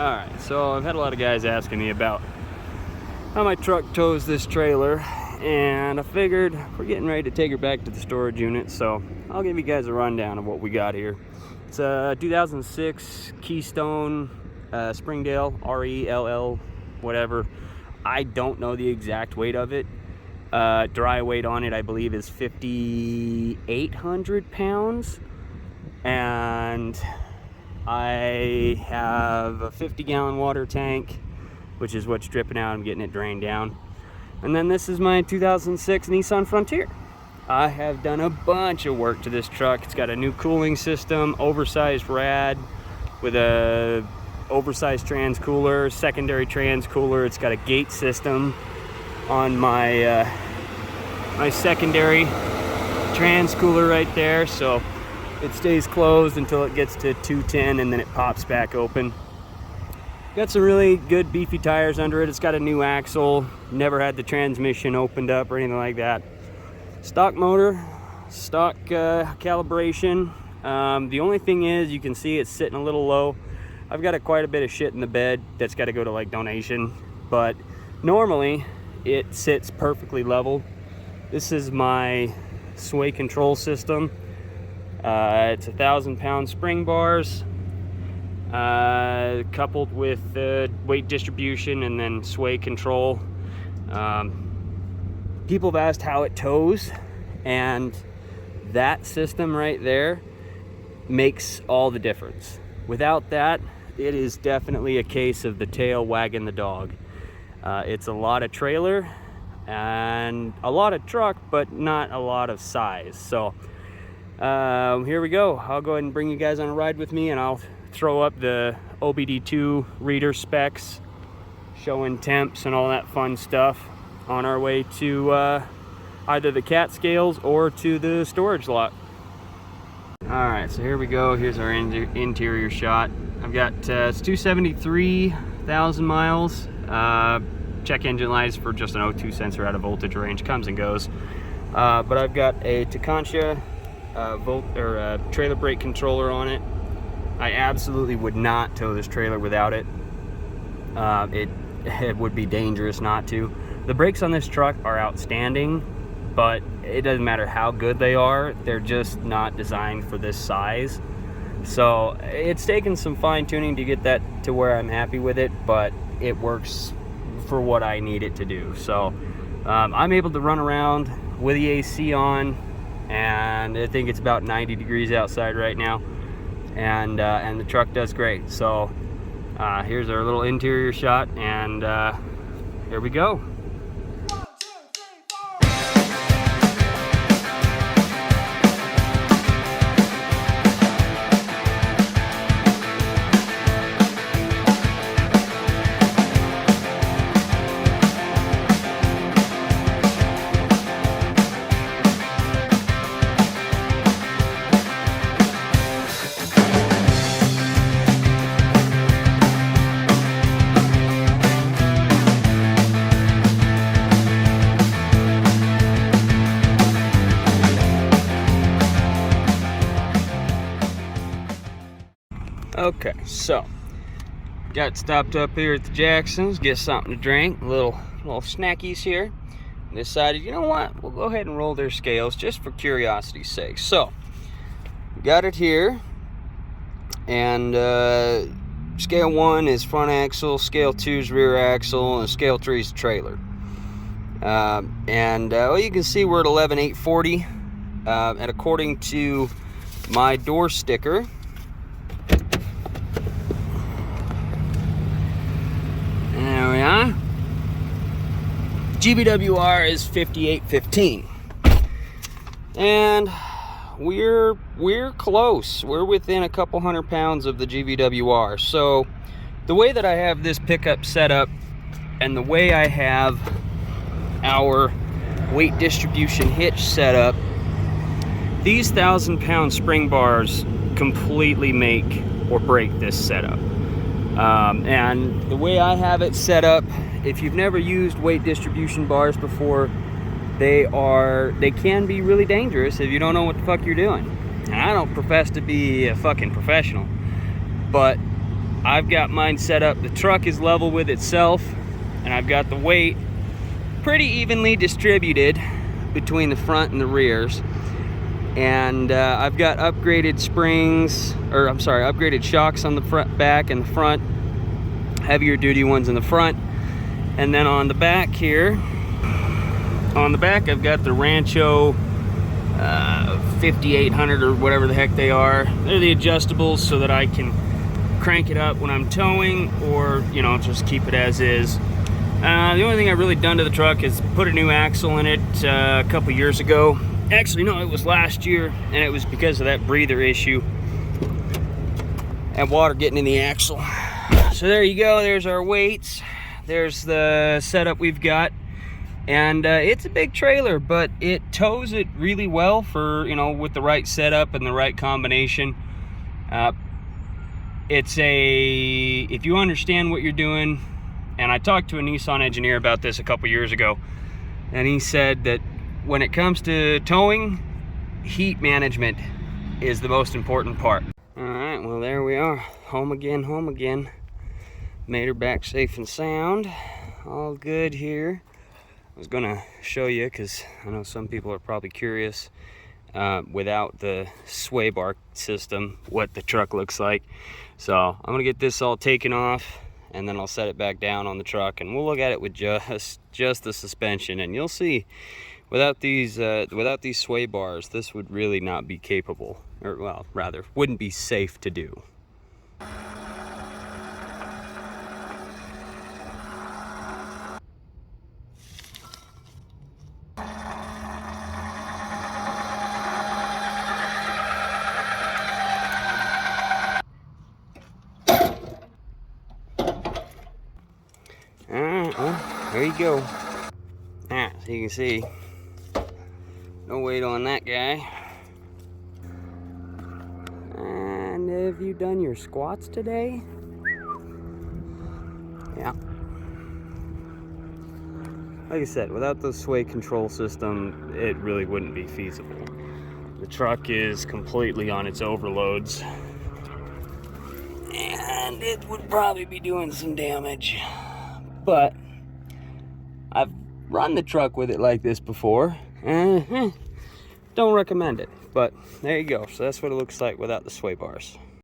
Alright, so I've had a lot of guys asking me about how my truck tows this trailer, and I figured we're getting ready to take her back to the storage unit, so I'll give you guys a rundown of what we got here. It's a 2006 Keystone Springdale, RELL, whatever. I don't know the exact weight of it. Dry weight on it, I believe, is 5,800 pounds, and I have a 50-gallon water tank, which is what's dripping out. I'm getting it drained down. And then this is my 2006 Nissan Frontier. I have done a bunch of work to this truck. It's got a new cooling system, oversized rad with a oversized trans cooler, secondary trans cooler. It's got a gate system on my my secondary trans cooler right there, so it stays closed until it gets to 210 and then it pops back open. Got some really good beefy tires under it. It's got a new axle, never had the transmission opened up or anything like that. Stock motor, stock calibration. The only thing is, you can see it's sitting a little low. I've got quite a bit of shit in the bed that's got to go to like donation, but normally it sits perfectly level. This is my sway control system. It's 1,000-pound spring bars, coupled with weight distribution and then sway control. People have asked how it tows, and that system right there makes all the difference. Without that, it is definitely a case of the tail wagging the dog. It's a lot of trailer and a lot of truck, but not a lot of size. So here we go. I'll go ahead and bring you guys on a ride with me, and I'll throw up the OBD2 reader specs showing temps and all that fun stuff on our way to either the Catskills or to the storage lot. Alright, so here we go. Here's our interior shot. I've got it's 273,000 miles. Check engine lights for just an O2 sensor out of voltage range, comes and goes. But I've got a Takancha trailer brake controller on it. I absolutely would not tow this trailer without it. It would be dangerous not to. The brakes on this truck are outstanding, but it doesn't matter how good they are, they're just not designed for this size. So it's taken some fine tuning to get that to where I'm happy with it, but it works for what I need it to do. So I'm able to run around with the AC on, and I think it's about 90 degrees outside right now, and the truck does great. So here's our little interior shot, and here we go. Okay, so got stopped up here at the Jacksons, get something to drink, little snackies here. Decided, you know what, we'll go ahead and roll their scales just for curiosity's sake. So got it here, and scale 1 is front axle, scale 2 is rear axle, and scale 3 is trailer. Well, you can see we're at 11,840, and according to my door sticker, there we are, GVWR is 5815, and we're close. We're within a couple 100 pounds of the GVWR. So the way that I have this pickup set up, and the way I have our weight distribution hitch set up, these 1,000-pound spring bars completely make or break this setup. And the way I have it set up, if you've never used weight distribution bars before, they can be really dangerous if you don't know what the fuck you're doing. And I don't profess to be a fucking professional, but I've got mine set up. The truck is level with itself, and I've got the weight pretty evenly distributed between the front and the rears. And I've got upgraded springs, or I'm sorry, upgraded shocks on the front, back, and the front. Heavier duty ones in the front. And then on the back here, on the back I've got the Rancho 5800 or whatever the heck they are. They're the adjustables so that I can crank it up when I'm towing, or, you know, just keep it as is. The only thing I've really done to the truck is put a new axle in it a couple years ago. Actually, no, it was last year, and it was because of that breather issue and water getting in the axle. So there you go, there's our weights. There's the setup we've got. And it's a big trailer, but it tows it really well for, you know, with the right setup and the right combination. If you understand what you're doing, and I talked to a Nissan engineer about this a couple years ago, and he said that when it comes to towing, heat management is the most important part. All right, well, there we are. Home again, home again. Made her back safe and sound. All good here. I was gonna show you, because I know some people are probably curious, without the sway bar system, what the truck looks like. So I'm gonna get this all taken off, and then I'll set it back down on the truck, and we'll look at it with just the suspension, and you'll see without these sway bars, this would really not be capable, or, well, rather wouldn't be safe to do. Alright, well, there you go. Alright, so you can see, no weight on that guy. And have you done your squats today? Yeah. Like I said, without the sway control system, it really wouldn't be feasible. The truck is completely on its overloads, and it would probably be doing some damage. But I've run the truck with it like this before. Don't recommend it, but there you go. So that's what it looks like without the sway bars.